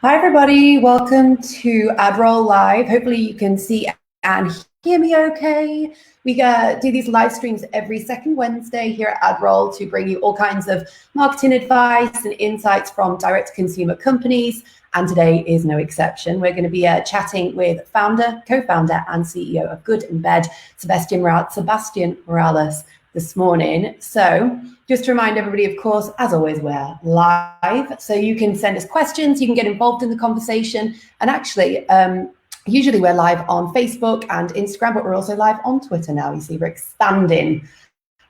Hi, everybody. Welcome to AdRoll Live. Hopefully you can see and hear me okay. We do these live streams every second Wednesday here at AdRoll to bring you all kinds of marketing advice and insights from direct-to-consumer companies. And today is no exception. We're going to be chatting with founder, co-founder, and CEO of Good & Bed, Sebastian Morales, this morning. So just to remind everybody, of course, as always, we're live. So you can send us questions, you can get involved in the conversation. And actually, usually we're live on Facebook and Instagram, but we're also live on Twitter now. You see, we're expanding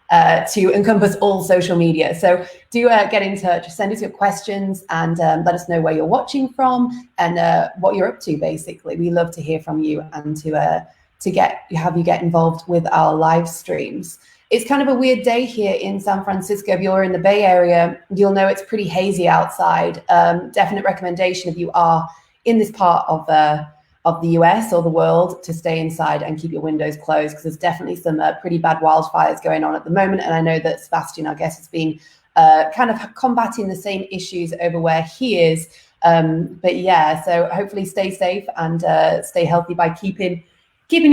to encompass all social media. So do get in touch, send us your questions, and let us know where you're watching from and what you're up to, basically. We love to hear from you and to have you get involved with our live streams. It's kind of a weird day here in San Francisco. If you're in the Bay Area, you'll know it's pretty hazy outside. Definite recommendation if you are in this part of the US or the world to stay inside and keep your windows closed, because there's definitely some pretty bad wildfires going on at the moment. And I know that Sebastian, I guess, has been kind of combating the same issues over where he is. But yeah, so hopefully stay safe and stay healthy by keeping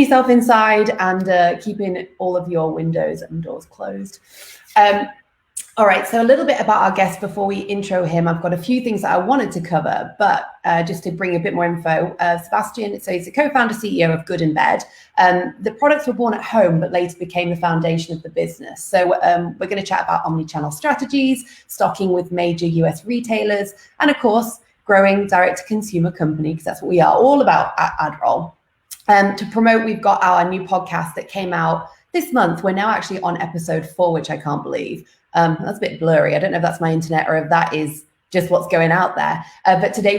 yourself inside and keeping all of your windows and doors closed. All right, so a little bit about our guest before we intro him. I've got a few things that I wanted to cover, but just to bring a bit more info, Sebastian, so he's the co-founder CEO of Good & Bed. The products were born at home, but later became the foundation of the business. So we're going to chat about omnichannel strategies, stocking with major US retailers, and of course, growing direct-to-consumer company, because that's what we are all about at AdRoll. To promote, we've got our new podcast that came out this month. We're now actually on episode 4, which I can't believe. That's a bit blurry. I don't know if that's my internet or if that is just what's going out there. But today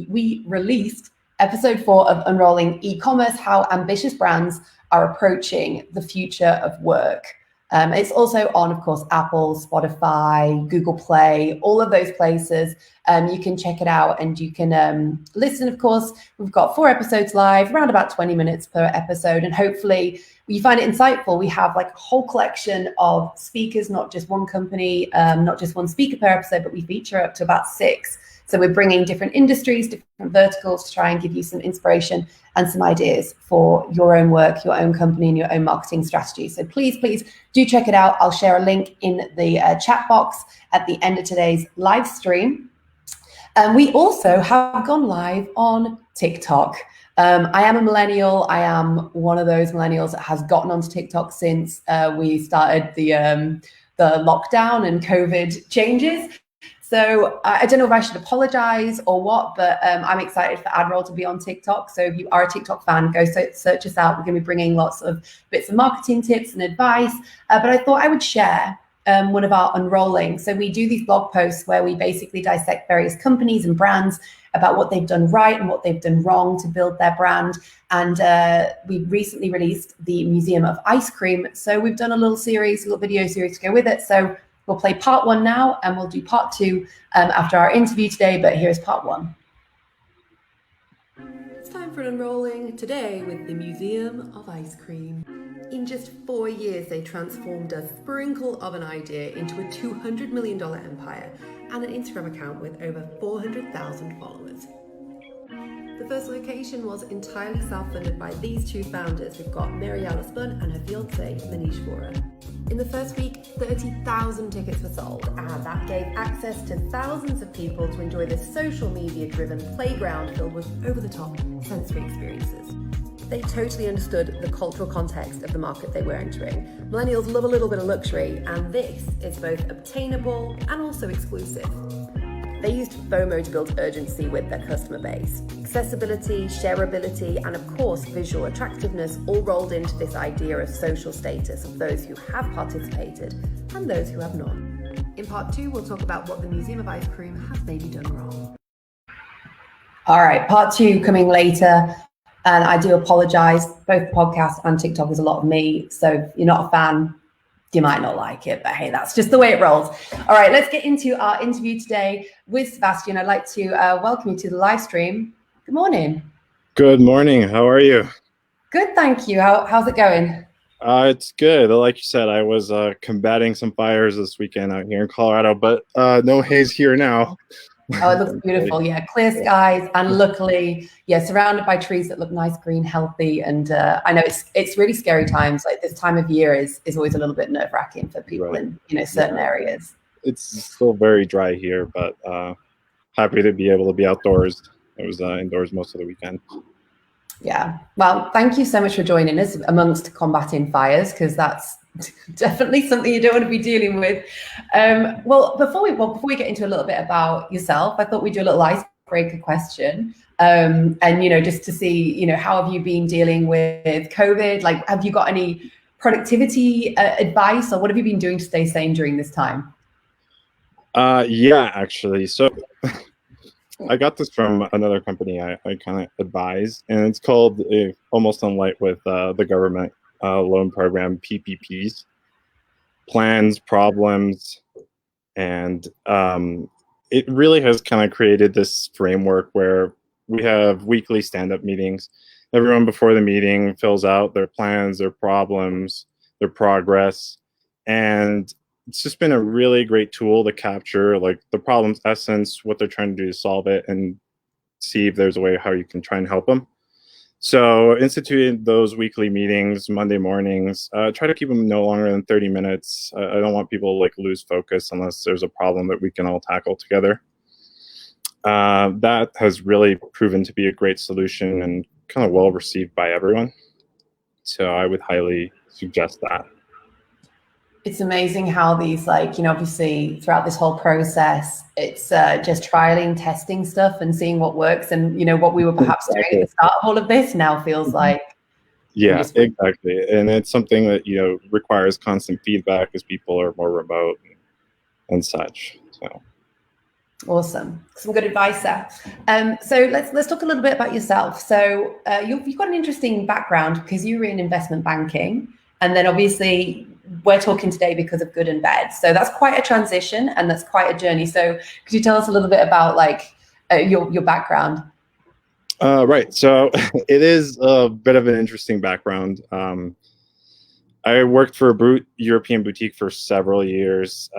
we released episode 4 of Unrolling E-commerce, how ambitious brands are approaching the future of work. It's also on, of course, Apple, Spotify, Google Play, all of those places. You can check it out and you can listen, of course. We've got 4 episodes live, around about 20 minutes per episode. And hopefully you find it insightful. We have like a whole collection of speakers, not just one company, not just one speaker per episode, but we feature up to about 6. So we're bringing different industries, different verticals to try and give you some inspiration and some ideas for your own work, your own company, and your own marketing strategy. So please do check it out. I'll share a link in the chat box at the end of today's live stream. We also have gone live on TikTok. I am a millennial. I am one of those millennials that has gotten onto TikTok since we started the lockdown and COVID changes. So I don't know if I should apologize or what, but I'm excited for AdRoll to be on TikTok. So if you are a TikTok fan, go search us out. We're going to be bringing lots of bits of marketing tips and advice. But I thought I would share one of our Unrolling. So we do these blog posts where we basically dissect various companies and brands about what they've done right and what they've done wrong to build their brand. And we recently released the Museum of Ice Cream. So we've done a little video series to go with it. So we'll play part 1 now, and we'll do part 2 after our interview today, but here's part 1. It's time for an Unrolling today with the Museum of Ice Cream. In just 4 years, they transformed a sprinkle of an idea into a $200 million empire and an Instagram account with over 400,000 followers. The first location was entirely self-funded by these 2 founders. We've got Mariella Spun and her fiance, Manish Vora. In the first week, 30,000 tickets were sold, and that gave access to thousands of people to enjoy this social media-driven playground filled with over-the-top sensory experiences. They totally understood the cultural context of the market they were entering. Millennials love a little bit of luxury, and this is both obtainable and also exclusive. They used FOMO to build urgency with their customer base. Accessibility, shareability, and of course, visual attractiveness all rolled into this idea of social status of those who have participated and those who have not. In part 2, we'll talk about what the Museum of Ice Cream has maybe done wrong. All right, part 2 coming later. And I do apologize, both podcast and TikTok is a lot of me. So if you're not a fan, you might not like it, but hey, that's just the way it rolls. All right, let's get into our interview today with Sebastian. I'd like to welcome you to the live stream. Good morning. Good morning. How are you? Good, thank you. How's it going? It's good. Like you said, I was combating some fires this weekend out here in Colorado, but no haze here now. Oh, it looks beautiful. Yeah, clear skies, and luckily, yeah, surrounded by trees that look nice, green, healthy. And I know it's really scary times. Like this time of year is always a little bit nerve wracking for people Right. in certain areas. It's still very dry here, but happy to be able to be outdoors. I was indoors most of the weekend. Yeah. Well, thank you so much for joining us amongst combating fires, because that's definitely something you don't want to be dealing with. Well, before we get into a little bit about yourself, I thought we'd do a little icebreaker question. And just to see, how have you been dealing with COVID? Like, have you got any productivity advice, or what have you been doing to stay sane during this time? Yeah, actually. So I got this from another company I kind of advise, and it's called Almost on Light with the government loan program, PPPs, plans, problems, and it really has kind of created this framework where we have weekly stand-up meetings. Everyone before the meeting fills out their plans, their problems, their progress, and it's just been a really great tool to capture like the problem's essence, what they're trying to do to solve it, and see if there's a way how you can try and help them. So instituted those weekly meetings Monday mornings. Try to keep them no longer than 30 minutes. I don't want people to like lose focus unless there's a problem that we can all tackle together. That has really proven to be a great solution and kind of well received by everyone. So I would highly suggest that. It's amazing how these, like, obviously throughout this whole process, it's just trialing, testing stuff and seeing what works. And, what we were perhaps doing at the start of all of this now feels like. Yeah, exactly. And it's something that, requires constant feedback as people are more remote and such. So. Awesome. Some good advice there. So let's talk a little bit about yourself. So you've got an interesting background because you were in investment banking, and then obviously we're talking today because of Good and Bad. So that's quite a transition and that's quite a journey. So could you tell us a little bit about like your background? Right. So it is a bit of an interesting background. I worked for a European boutique for several years.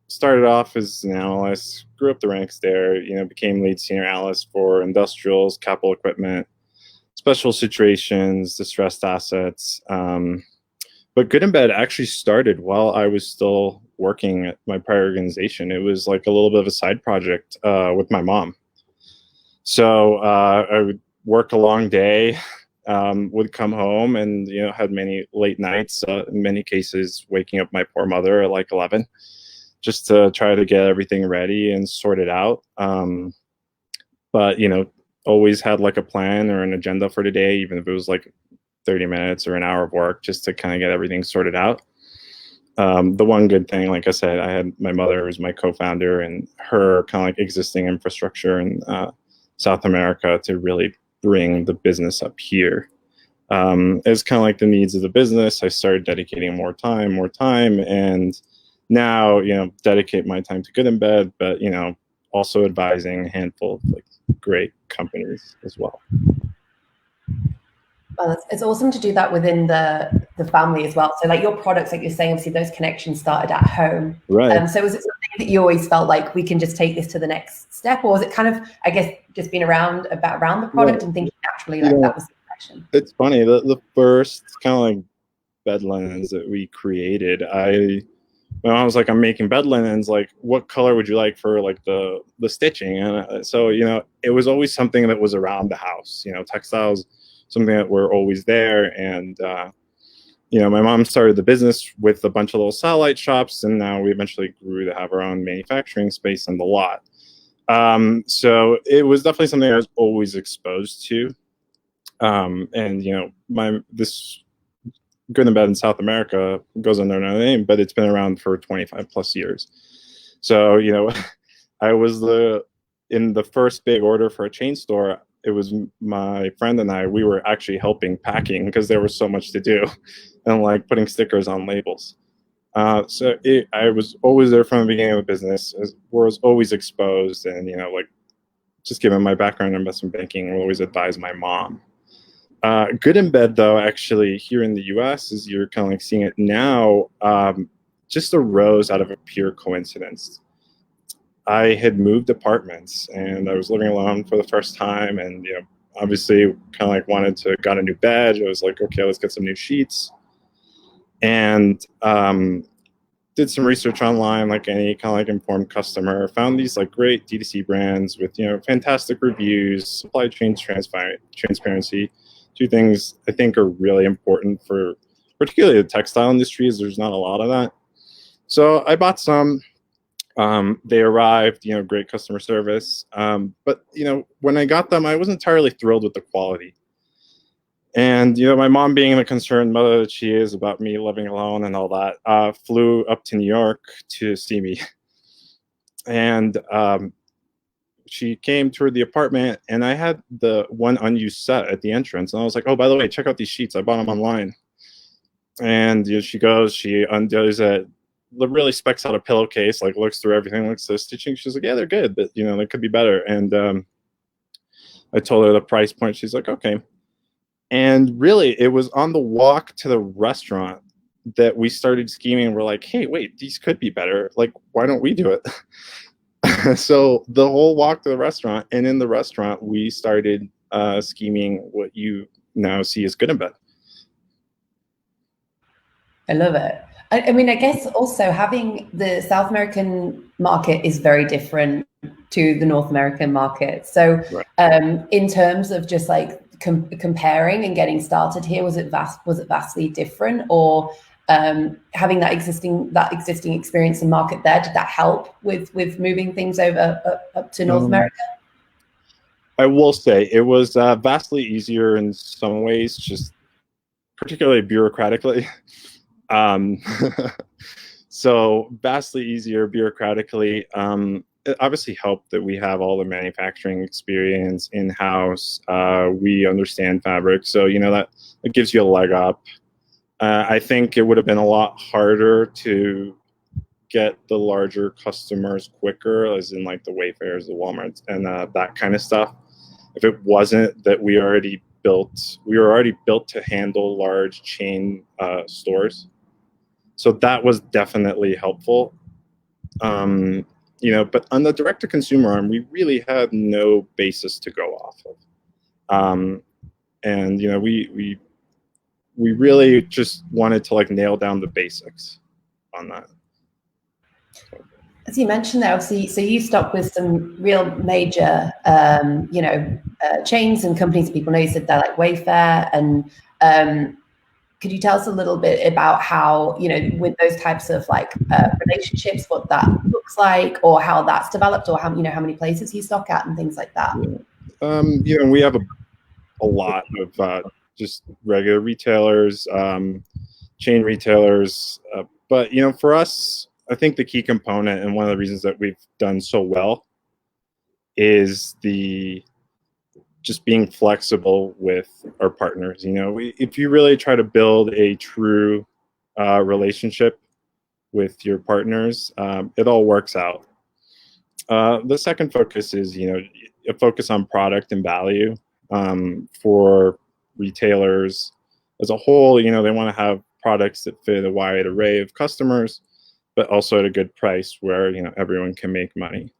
Started off as an analyst, grew up the ranks there, became lead senior analyst for industrials, capital equipment, special situations, distressed assets. But Good and Bad actually started while I was still working at my prior organization. It was like a little bit of a side project with my mom. So I would work a long day, would come home and, had many late nights, in many cases, waking up my poor mother at like 11, just to try to get everything ready and sort it out. But, always had like a plan or an agenda for the day, even if it was like 30 minutes or an hour of work, just to kind of get everything sorted out. The one good thing, like I said, I had my mother was my co-founder, and her kind of like existing infrastructure in South America to really bring the business up here. It's kind of like the needs of the business. I started dedicating more time, and now, dedicate my time to Good and Bad, but, also advising a handful of like great companies as well. Well, it's awesome to do that within the family as well. So like your products, like you're saying, obviously those connections started at home. Right. So was it something that you always felt like we can just take this to the next step? Or was it kind of, I guess, just being around the product and thinking naturally like that was the connection? It's funny, the first kind of like bed linens that we created, when I was like, I'm making bed linens, like what color would you like for like the stitching? And so, it was always something that was around the house, textiles, something that were always there. And, my mom started the business with a bunch of little satellite shops, and now we eventually grew to have our own manufacturing space on the lot. So it was definitely something I was always exposed to. And, this Good and Bad in South America goes under another name, but it's been around for 25 plus years. So, I was in the first big order for a chain store. It was my friend and we were actually helping packing because there was so much to do and like putting stickers on labels. So I was always there from the beginning of the business, was always exposed, and, like just given my background in investment banking, I always advise my mom. Good and Bad, though, actually here in the US, as you're kind of like seeing it now, just arose out of a pure coincidence. I had moved apartments and I was living alone for the first time, and obviously kind of like got a new bed. I was like, okay, let's get some new sheets, and did some research online, like any kind of like informed customer. Found these like great D2C brands with fantastic reviews, supply chain transparency. Two things I think are really important for particularly the textile industry, is there's not a lot of that. So I bought some. They arrived, great customer service. But when I got them, I wasn't entirely thrilled with the quality. And my mom, being the concerned mother that she is about me living alone and all that, flew up to New York to see me. And she came toward the apartment, and I had the one unused set at the entrance. And I was like, oh, by the way, check out these sheets. I bought them online. And she goes, she undoes it, really specs out a pillowcase, like looks through everything, looks at the stitching. She's like, yeah, they're good, but they could be better. And I told her the price point. She's like, okay. And really, it was on the walk to the restaurant that we started scheming. We're like, hey, wait, these could be better. Like, why don't we do it? So the whole walk to the restaurant, and in the restaurant, we started scheming what you now see as good and bad. I love it. I mean, I guess also having the South American market is very different to the North American market. So right. In terms of just like comparing and getting started here, was it vastly different, or having that existing experience and market there, did that help with moving things over up to North America? I will say it was vastly easier in some ways, just particularly bureaucratically. So vastly easier bureaucratically. It obviously helped that we have all the manufacturing experience in-house. We understand fabric, so that it gives you a leg up. I think it would have been a lot harder to get the larger customers quicker, as in like the Wayfairs, the Walmarts, and that kind of stuff, if it wasn't that we were already built to handle large chain stores. So that was definitely helpful. But on the direct-to-consumer arm, we really had no basis to go off of. And we really just wanted to like nail down the basics on that. As you mentioned there, obviously, so you stock with some real major, chains and companies. People know, you said they're like Wayfair, and could you tell us a little bit about how, with those types of like relationships, what that looks like, or how that's developed, or how many places you stock at and things like that? We have a lot of just regular retailers, chain retailers, but for us, I think the key component, and one of the reasons that we've done so well, is just being flexible with our partners. If you really try to build a true relationship with your partners, it all works out. The second focus is, a focus on product and value for retailers as a whole. They want to have products that fit a wide array of customers, but also at a good price where everyone can make money.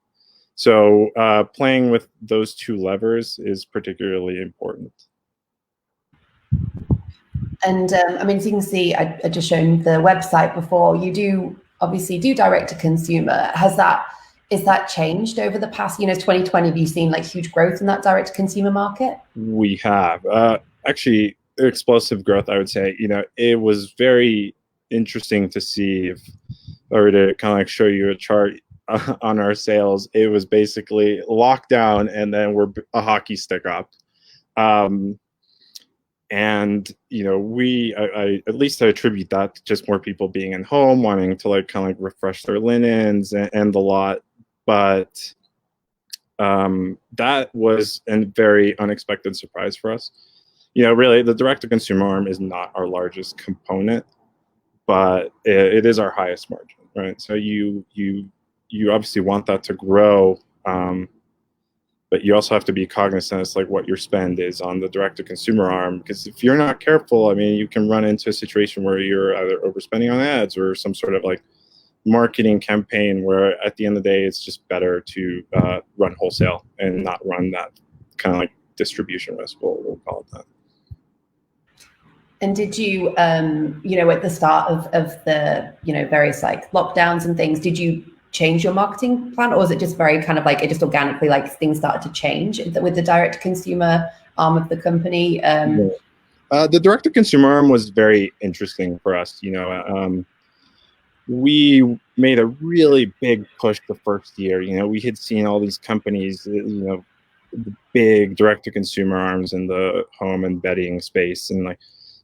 So playing with those two levers is particularly important. And I mean, as you can see, I just shown the website before. You obviously do direct to consumer. Is that changed over the past, 2020? Have you seen like huge growth in that direct to consumer market? We have actually explosive growth, I would say. It was very interesting to see, if I were to kind of like show you a chart on our sales. It was basically lockdown, and then we're a hockey stick up. And I at least I attribute that to just more people being in home, wanting to like kind of like refresh their linens and the lot. But that was a very unexpected surprise for us. Really, the direct-to-consumer arm is not our largest component, but it is our highest margin, right? So you obviously want that to grow, but you also have to be cognizant of like what your spend is on the direct-to-consumer arm, because if you're not careful, I mean, you can run into a situation where you're either overspending on ads or some sort of like marketing campaign where at the end of the day, it's just better to run wholesale and not run that kind of like distribution risk, we'll call it that. And did you, at the start of the, various like lockdowns and things, did you change your marketing plan, or was it just very kind of like it just organically like things started to change with the direct to consumer arm of the company? The direct to consumer arm was very interesting for us. We made a really big push the first year. We had seen all these companies, the big direct to consumer arms in the home and bedding space, and like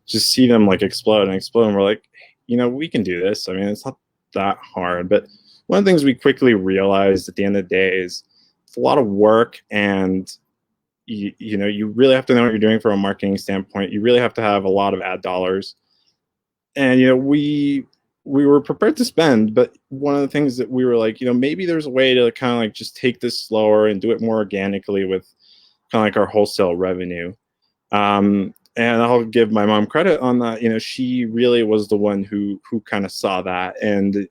just see them like explode and explode. And we're like, we can do this. I mean, it's not that hard. But one of the things we quickly realized at the end of the day is it's a lot of work, and you really have to know what you're doing from a marketing standpoint. You really have to have a lot of ad dollars. And we were prepared to spend, but one of the things that we were like, maybe there's a way to kind of like just take this slower and do it more organically with kind of like our wholesale revenue. And I'll give my mom credit on that. She really was the one who kind of saw that. And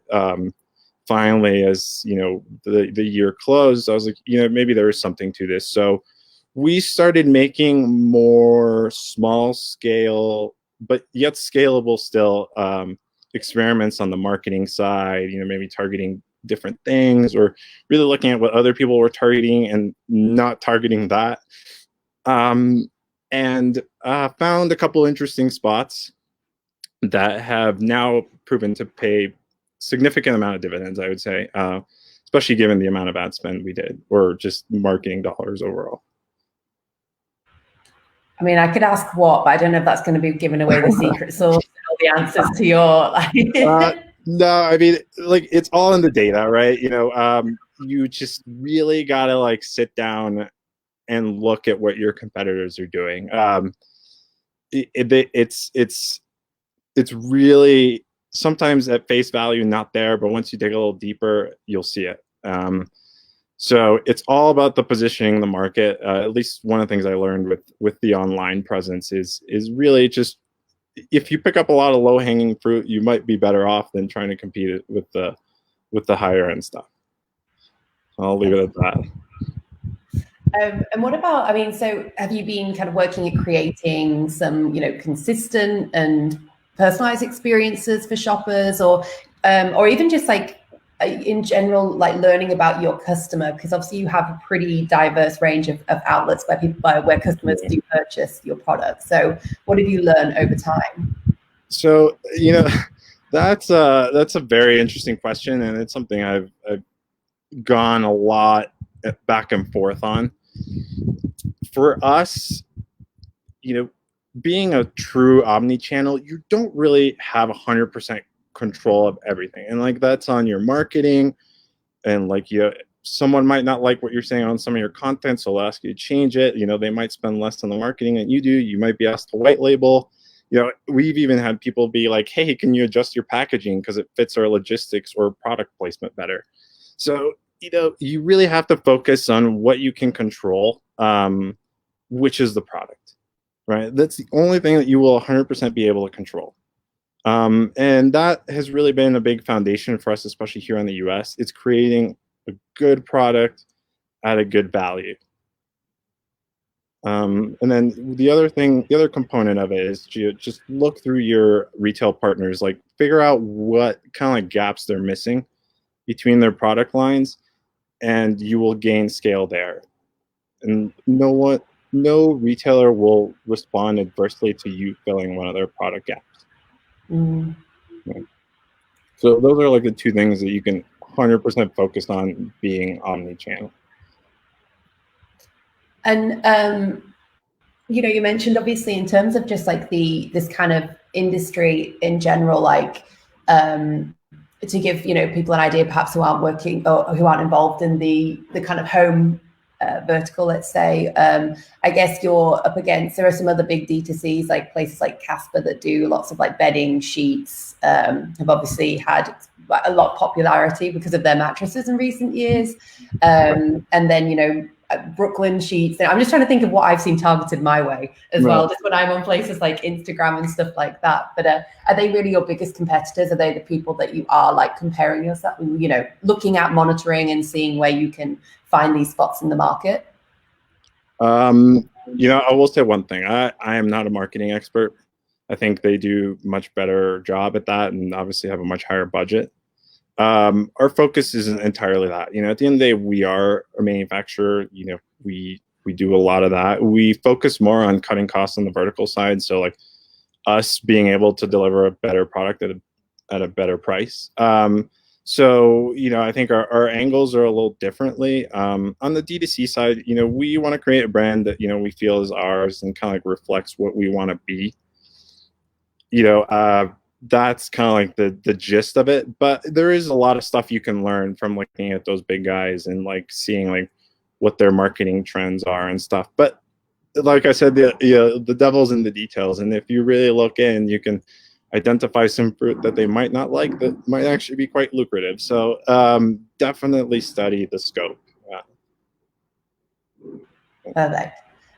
finally, as the year closed, I was like, maybe there is something to this. So we started making more small scale, but yet scalable still, experiments on the marketing side, maybe targeting different things or really looking at what other people were targeting and not targeting that. And found a couple interesting spots that have now proven to pay significant amount of dividends, I would say, especially given the amount of ad spend we did, or just marketing dollars overall. I mean, I could ask what, but I don't know if that's going to be giving away the secret sauce and all the answers to your... No, I mean, like it's all in the data, right? You just really got to like sit down and look at what your competitors are doing. It's really sometimes at face value not there, but once you dig a little deeper, you'll see it. So it's all about the positioning in the market. At least one of the things I learned with the online presence is really just, if you pick up a lot of low-hanging fruit, you might be better off than trying to compete with the higher end stuff. I'll leave it at that. And what about, so have you been kind of working at creating some, consistent and personalized experiences for shoppers, or even just like in general, like learning about your customer? Because obviously you have a pretty diverse range of outlets where customers do purchase your products. So what have you learned over time? So, that's a very interesting question, and it's something I've gone a lot back and forth on. For us, being a true omnichannel, you don't really have 100% control of everything, and like that's on your marketing, and like someone might not like what you're saying on some of your content, so they'll ask you to change it. They might spend less on the marketing than you do. You might be asked to white label. We've even had people be like, hey, can you adjust your packaging because it fits our logistics or product placement better? So you really have to focus on what you can control, which is the product, right? That's the only thing that you will 100% be able to control. And that has really been a big foundation for us, especially here in the US. It's creating a good product at a good value. And then the other component of it is to just look through your retail partners, like figure out what kind of like gaps they're missing between their product lines, and you will gain scale there. And no retailer will respond adversely to you filling one of their product gaps. Mm. Right. So those are like the two things that you can 100% focus on being omnichannel. And you mentioned obviously in terms of just like this kind of industry in general, like to give people an idea perhaps who aren't working or who aren't involved in the kind of home vertical, let's say. I guess you're up against, there are some other big D2Cs, like places like Casper that do lots of like bedding, sheets, have obviously had a lot of popularity because of their mattresses in recent years. And then, you know, Brooklyn sheets. I'm just trying to think of what I've seen targeted my way as well, just when I'm on places like Instagram and stuff like that. But are they really your biggest competitors? Are they the people that you are like comparing yourself, you know, looking at, monitoring and seeing where you can find these spots in the market? You know, I will say one thing. I am not a marketing expert. I think they do much better job at that and obviously have a much higher budget. Our focus isn't entirely that. You know, at the end of the day, we are a manufacturer. You know, we do a lot of that. We focus more on cutting costs on the vertical side. So like us being able to deliver a better product at a better price. So, you know, I think our angles are a little differently. On the D2C side, you know, we want to create a brand that, you know, we feel is ours and kind of like reflects what we want to be. You know, that's kind of like the gist of it. But there is a lot of stuff you can learn from looking at those big guys and like seeing like what their marketing trends are and stuff. But like I said, the devil's in the details. And if you really look in, you can identify some fruit that they might not like that might actually be quite lucrative. So definitely study the scope. Perfect.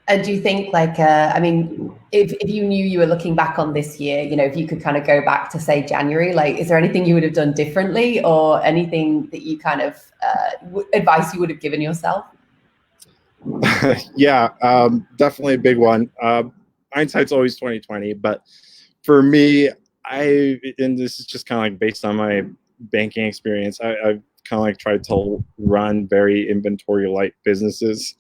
And do you think, like, I mean, if you knew you were looking back on this year, you know, if you could kind of go back to say January, like, is there anything you would have done differently or anything that you kind of advice you would have given yourself? Yeah, definitely a big one. Hindsight's always 2020, but for me, and this is just kind of like based on my banking experience, I've kind of like tried to run very inventory light businesses.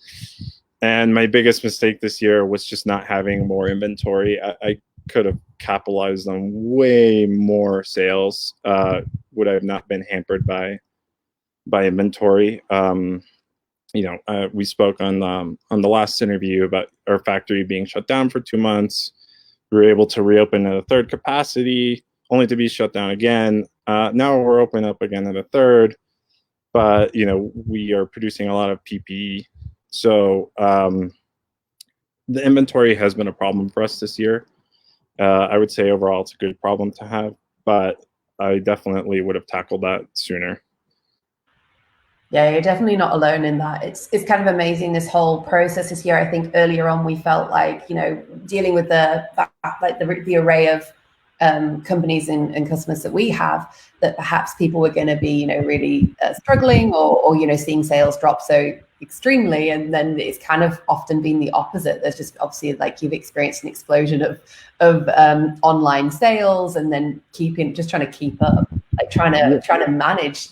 And my biggest mistake this year was just not having more inventory. I could have capitalized on way more sales. Would I have not been hampered by inventory? You know, we spoke on the last interview about our factory being shut down for 2 months. We were able to reopen at a third capacity, only to be shut down again. Now we're open up again at a third, but you know, we are producing a lot of PPE. So the inventory has been a problem for us this year. I would say overall it's a good problem to have, but I definitely would have tackled that sooner. Yeah, you're definitely not alone in that. It's kind of amazing, this whole process this year. I think earlier on we felt like, you know, dealing with the array of companies and customers that we have, that perhaps people were going to be, you know, really struggling or, you know, seeing sales drop so extremely. And then it's kind of often been the opposite. There's just obviously, like, you've experienced an explosion of online sales, and then trying to keep up. Like trying to manage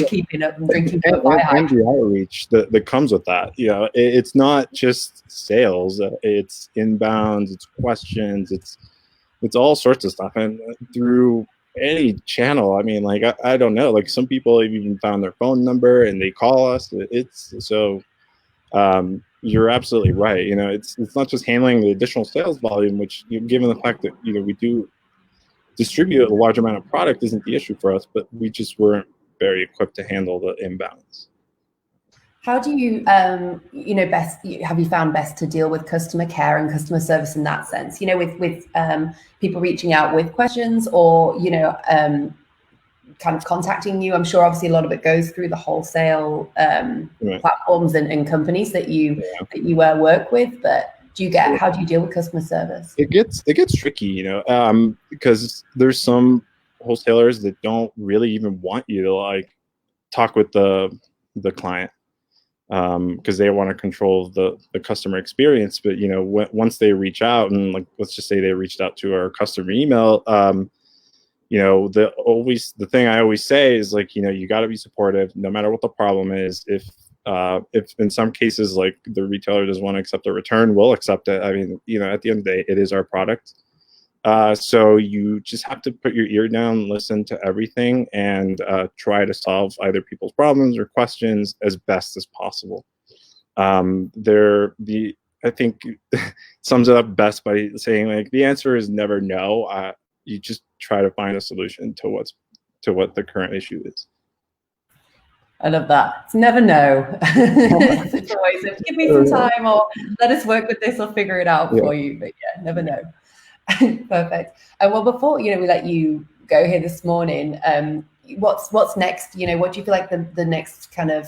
keeping up and drinking and the outreach that comes with that. You know, it's not just sales, it's inbounds, it's questions, it's all sorts of stuff. And through any channel, I mean, like, I don't know, like some people have even found their phone number and they call us. It's so you're absolutely right. You know, it's not just handling the additional sales volume, which, you know, given the fact that, you know, we do distribute a large amount of product isn't the issue for us, but we just weren't very equipped to handle the imbalance. How do you, you know, have you found best to deal with customer care and customer service in that sense? You know, with people reaching out with questions or, you know, kind of contacting you. I'm sure obviously a lot of it goes through the wholesale platforms and companies that you work with, but how do you deal with customer service? It gets tricky, you know, because there's some wholesalers that don't really even want you to like talk with the client, because they want to control the customer experience. But you know, once they reach out, and like, let's just say they reached out to our customer email, you know, the thing I always say is, like, you know, you got to be supportive no matter what the problem is. If in some cases, like, the retailer doesn't want to accept a return, we'll accept it. I mean, you know, at the end of the day, it is our product. So you just have to put your ear down, listen to everything, and try to solve either people's problems or questions as best as possible. I think sums it up best by saying, like, the answer is never no. You just try to find a solution to what the current issue is. I love that. It's never no. It's always, give me some time, or let us work with this, or figure it out for you. But yeah, never know. Perfect. And well, before, you know, we let you go here this morning, what's next? You know, what do you feel like the next kind of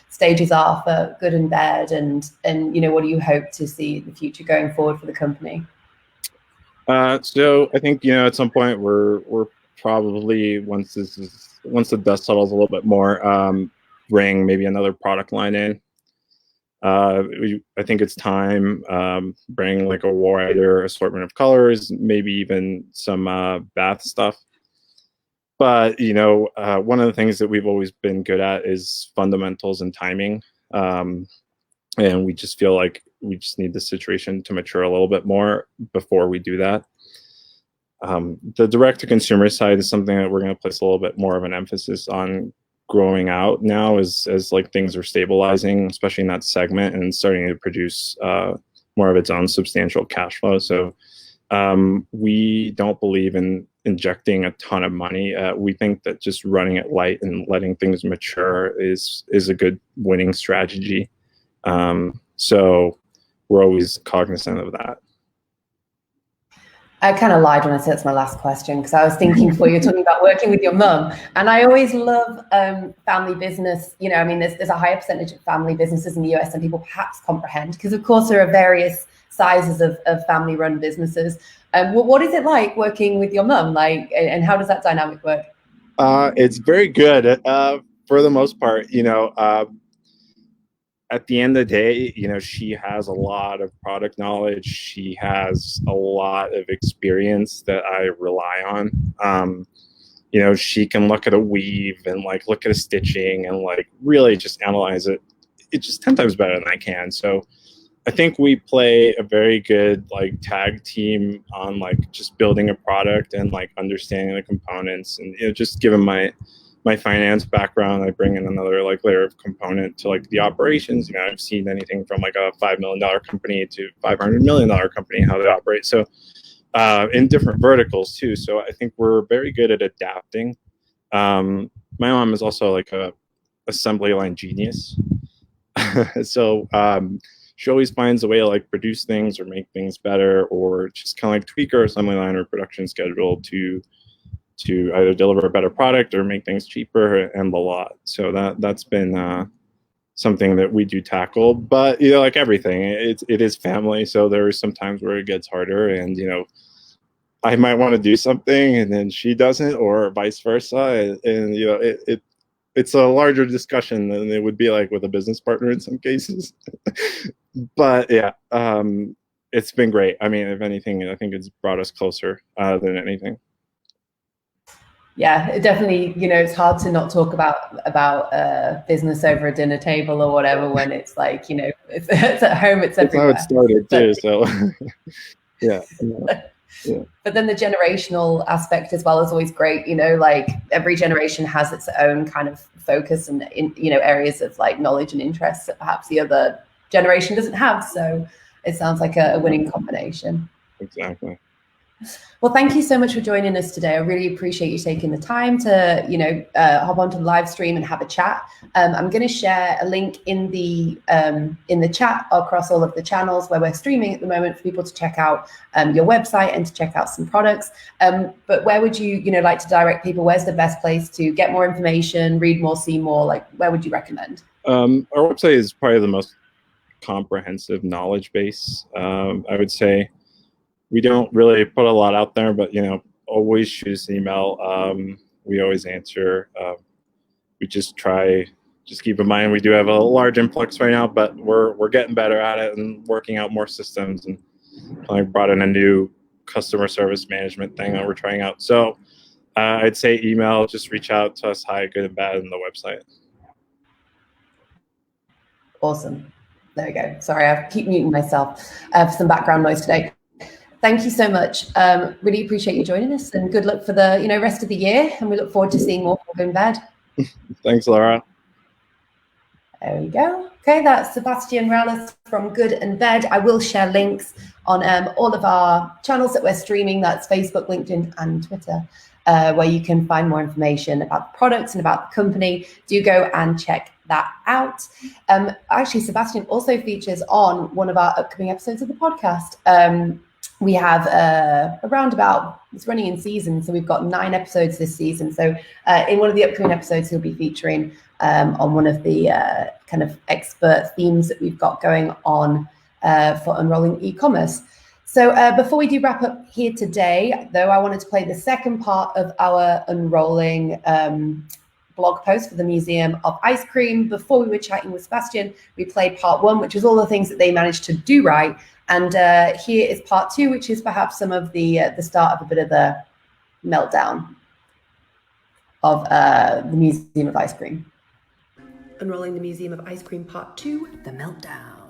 stages are for Good and Bad, and you know, what do you hope to see in the future going forward for the company? So I think, you know, at some point we're probably, once the dust settles a little bit more, bring maybe another product line in. I think it's time, bring like a wider assortment of colors, maybe even some bath stuff. But, you know, one of the things that we've always been good at is fundamentals and timing. And we just feel like we just need the situation to mature a little bit more before we do that. The direct-to-consumer side is something that we're going to place a little bit more of an emphasis on growing out now as like things are stabilizing, especially in that segment, and starting to produce more of its own substantial cash flow. So we don't believe in injecting a ton of money. We think that just running it light and letting things mature is a good winning strategy. So we're always cognizant of that. I kind of lied when I said it's my last question, because I was thinking before you're talking about working with your mum, and I always love family business. You know, I mean, there's a higher percentage of family businesses in the US than people perhaps comprehend, because of course there are various sizes of family-run businesses. What is it like working with your mum, like, and how does that dynamic work? It's very good for the most part. You know, at the end of the day, you know, she has a lot of product knowledge. She has a lot of experience that I rely on. You know, she can look at a weave and like look at a stitching and like really just analyze it. It's just 10 times better than I can. So I think we play a very good like tag team on like just building a product and like understanding the components. And, you know, just given my finance background, I bring in another like layer of component to like the operations. You know, I've seen anything from like a $5 million company to $500 million company, how they operate. So in different verticals too. So I think we're very good at adapting. My mom is also like a assembly line genius. So she always finds a way to like produce things or make things better, or just kind of like tweak our assembly line or production schedule to either deliver a better product or make things cheaper and the lot. So that's been something that we do tackle. But, you know, like everything, it is family. So there are some times where it gets harder, and, you know, I might want to do something and then she doesn't, or vice versa. And you know, it's a larger discussion than it would be like with a business partner in some cases. But yeah, it's been great. I mean, if anything, I think it's brought us closer than anything. Yeah, it definitely, you know, it's hard to not talk about business over a dinner table or whatever when it's like, you know, it's at home, it's everywhere. That's how it started too. So yeah. Yeah. But then the generational aspect as well is always great. You know, like every generation has its own kind of focus and, you know, areas of like knowledge and interests that perhaps the other generation doesn't have. So it sounds like a winning combination. Exactly. Well, thank you so much for joining us today. I really appreciate you taking the time to, you know, hop onto the live stream and have a chat. I'm going to share a link in the chat across all of the channels where we're streaming at the moment for people to check out your website and to check out some products. But where would you, you know, like to direct people? Where's the best place to get more information, read more, see more? Like, where would you recommend? Our website is probably the most comprehensive knowledge base. I would say. We don't really put a lot out there, but, you know, always shoot us an email. We always answer. We just keep in mind we do have a large influx right now, but we're getting better at it and working out more systems, and I brought in a new customer service management thing that we're trying out. So I'd say email, just reach out to us, Hi, Good and Bad, on the website. Awesome. There we go. Sorry, I keep muting myself for some background noise today. Thank you so much. Really appreciate you joining us, and good luck for the, you know, rest of the year. And we look forward to seeing more from Good and Bad. Thanks, Laura. There we go. Okay, that's Sebastian Morales from Good and Bad. I will share links on all of our channels that we're streaming. That's Facebook, LinkedIn, and Twitter, where you can find more information about the products and about the company. Do go and check that out. Actually, Sebastian also features on one of our upcoming episodes of the podcast. we have around about, it's running in season, so we've got 9 episodes this season. So in one of the upcoming episodes, he'll be featuring on one of the kind of expert themes that we've got going on for unrolling e-commerce. So before we do wrap up here today, though, I wanted to play the second part of our unrolling blog post for the Museum of Ice Cream. Before we were chatting with Sebastian, we played part 1, which was all the things that they managed to do right. And here is part 2, which is perhaps some of the start of a bit of the meltdown of the Museum of Ice Cream. Unrolling the Museum of Ice Cream Part 2, The Meltdown.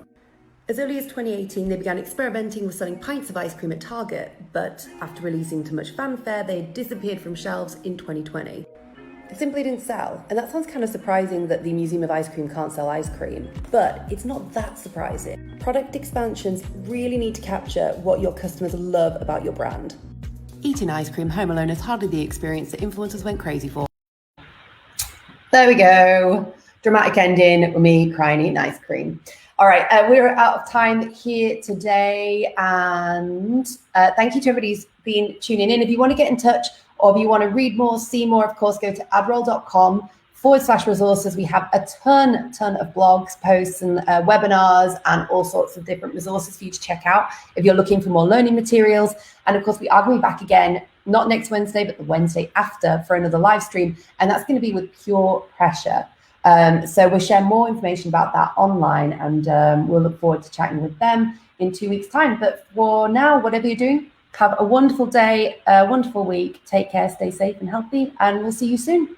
As early as 2018, they began experimenting with selling pints of ice cream at Target, but after releasing to much fanfare, they disappeared from shelves in 2020. It simply didn't sell, and that sounds kind of surprising that the Museum of Ice Cream can't sell ice cream, but it's not that surprising. Product expansions really need to capture what your customers love about your brand. Eating ice cream home alone is hardly the experience that influencers went crazy for. There we go. Dramatic ending with me crying eating ice cream. All right, we're out of time here today, and thank you to everybody who's been tuning in. If you want to get in touch, or if you want to read more, see more, of course, go to adroll.com/resources. We have a ton of blogs, posts, and webinars, and all sorts of different resources for you to check out if you're looking for more learning materials. And of course, we are going back again, not next Wednesday, but the Wednesday after for another live stream, and that's going to be with Pure Pressure. So we'll share more information about that online, and we'll look forward to chatting with them in 2 weeks' time. But for now, whatever you're doing, have a wonderful day, a wonderful week. Take care, stay safe and healthy, and we'll see you soon.